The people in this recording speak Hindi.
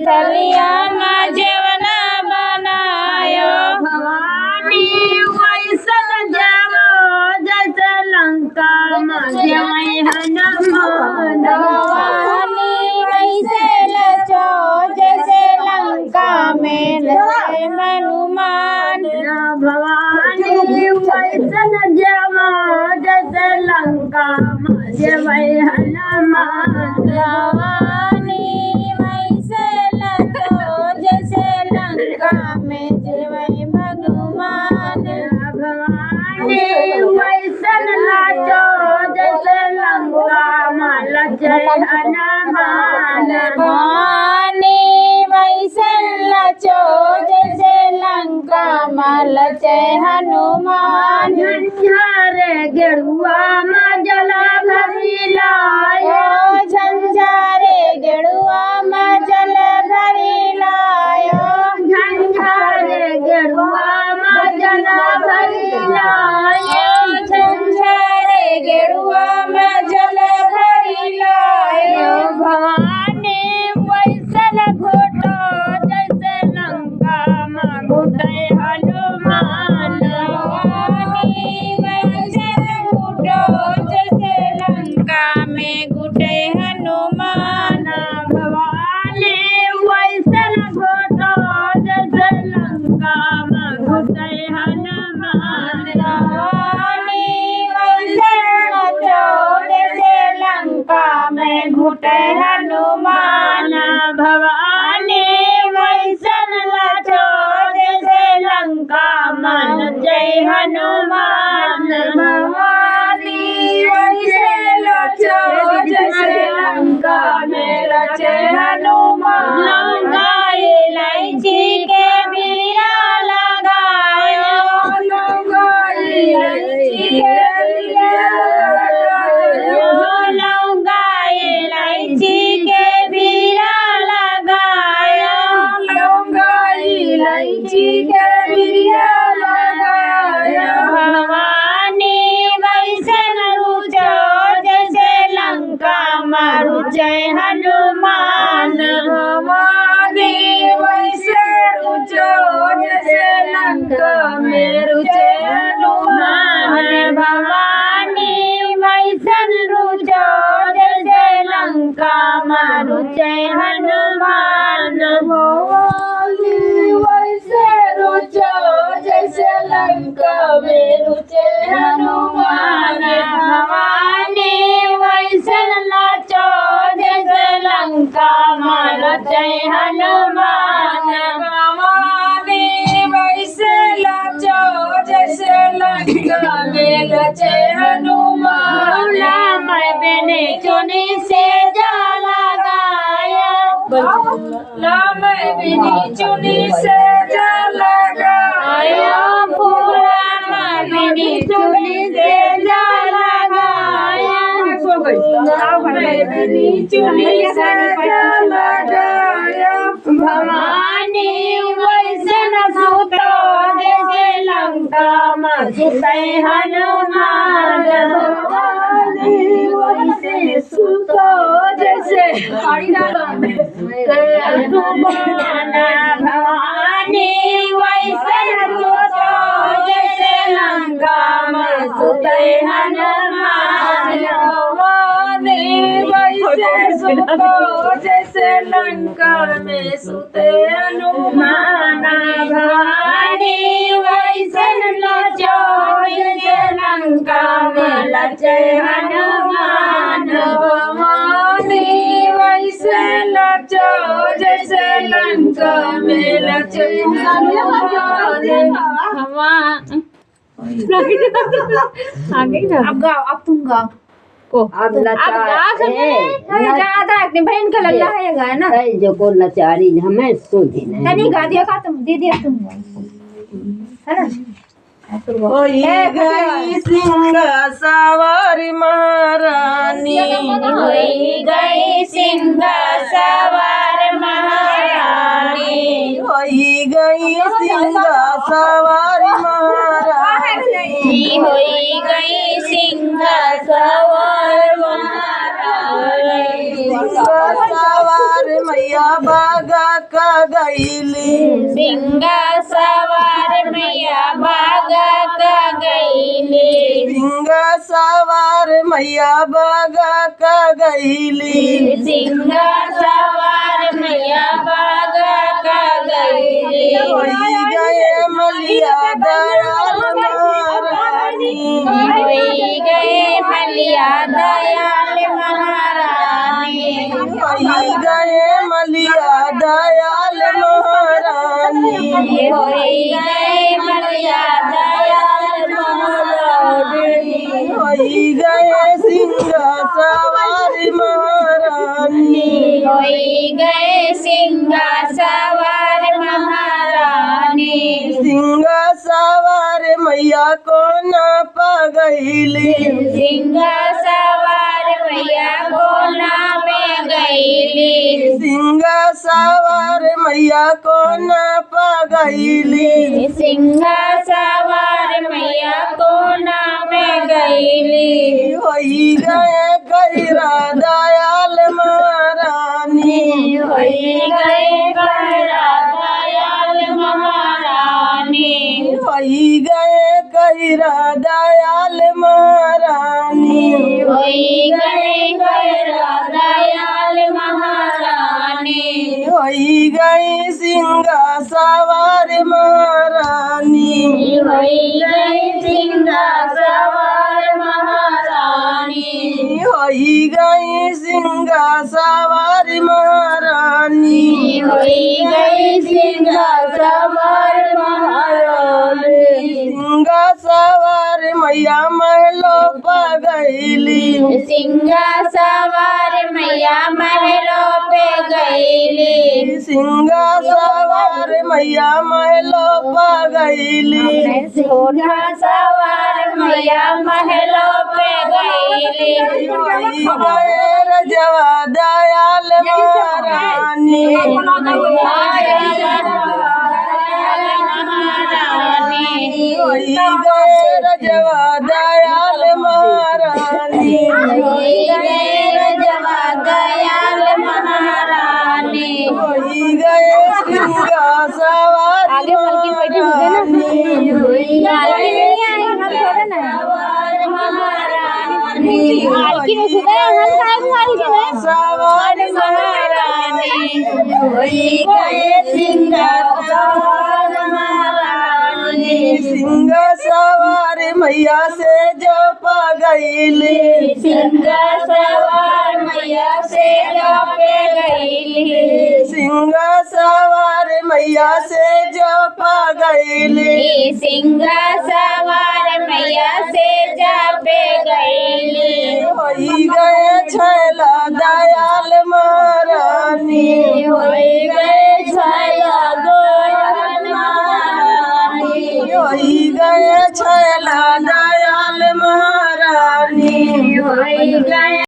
थलिया में जेवना बनायो भवानी वैसन जाओ जैसे लंका में जय हनुमान भवानी वैसे लचो जैसे लंका में लचे हनुमान भवानी वैसन जाओ जैसे लंका में जय हनुमान भवानी वैसे लचो जैसे लंका में जय भगवान भवानी वैसन लाचो जैसे लंका में लचे हनुमान भवानी वैसे लचो जैसे लंका में लचे हनुमान झंझारे गेरुआ में जला भरी लायो झंझारे गेरुआ में जल भरी लायो झंझारे गेरुआ में जला भरी लायो झंझारे गेरुआ में जल भरी लायो भवानी वैसन घोटो जैसे लंका में घुटे हनुमान भवानी वैसे घुटो जैसे लंका में घुटे हनुमान भवानी वैसन घोटो जैसे लंका में घुटे हनुमान भवानी वैसे लचो जैसे लंका में घुटे हनुमान भवानी वैसन लचो जैसे लंका में जय हनुमान भवानी वैसे लचो जैसे लंका में लचे हनुमान लंगाई इलायची के बीरा लगायो लंगाई इलायची के बीरा लगायो लंगाई इलायची के बीरा लगायो लंगाई इलायची के बीरा लगायो भवानी वैसन रुचो जैसे लंका में रुचे हनुमान भवानी वैसे रुचो जैसे लंका में रुचे हनुमान भवानी वैसन रुचो जैसे लंका में रुचे हनुमान भवानी वैसे रुचो जैसे लंका में रुचे हनुमान भवानी वैसन लाचो जैसे लंका में लचे हनुमान भवानी वैसे लाचो जैसे लंका में लचे हनुमान राम बने चुनी से जाला गाया राम बिनी चुनी से जला गाया फूला बिनी चुनी से जाला गाया बिनी चुनी से जला गाया भवानी वैसन सुतो जैसे लंका में सुते हनुमान भवानी वैसे सुतो जैसे हनुमान भवानी वैसन सुतो जैसे लंका में सुते हनुमान भवानी वैसे सुतो जैसे लंका में सुते हनुमान भवानी वैसन लचो जैसे लंका में लचे हनुमान भवानी वैसे लचो जैसे लंका में लचे हनुमान अब गाओ अब तुम गाओ को अब अपनी बहन का लल्ला है गाया ना जो को लाचारी हमें सुधी नहीं तनी गा दिया का तुम दे दिया तुम है ना होई गई सिंह सवारी महारानी होई गई सिंह सवार महारानी होई गई सिंह सवारी महारानी होई गई सिंह सवार महारानी सवार मैया बागा का गईली सिंगा सवार मैया बागा का गईली सिंगा सवार मैया बागा का गईली सिंगा सवार मैया बागा का गईली होई गए मलिया दयाल महारानी होई गए मलिया दयाल महारानी होई गए मलिया दयाल महारानी होई गए मलिया दयाल महारानी होई गए सिंगा सवार महारानी होई गए सिंगा सवार महारानी सिंगा सवार मैया को न पगैली सिंगा सवार मैया गोला में गईली सिंगा सवार मैया को न पगैली सिंगा सवार मैया कोना में गईली होई गए कैरा दयाल महारानी होई गए कैरा दयाल महारानी होई गए कैरा दयाल महारानी होई गए कैरा दयाल महारानी होई गई सिंगा सवार महारानी होई गई सिंगा सवार महारानी होई गई सिंगा सवार महारानी होई गई सिंगा सवार महारानी सिंगा सवार मैया महलो पगैली सिंगा सवार मैया महलों पे गईली सिंगा सवार मैया महलो पगैली सिंगा सवार मैया महलों पे गईली होई गए रजवा दयाल महारानी होई गए रजवा दयाल महारानी होई गए रजवा दयाल महारानी होई गए सिंगा सवार महारानी होई गए सवार महारानी सवार महारानी होई गए सिंगा सवार महारानी सिंगा सवार मैया से जो पगैली सिंगा सवार मैया से पे गईली सिंगा सवार मैया से जो पगैली सिंगा सवार मैया से पे गईली होई गए छैला दयाल महारानी होई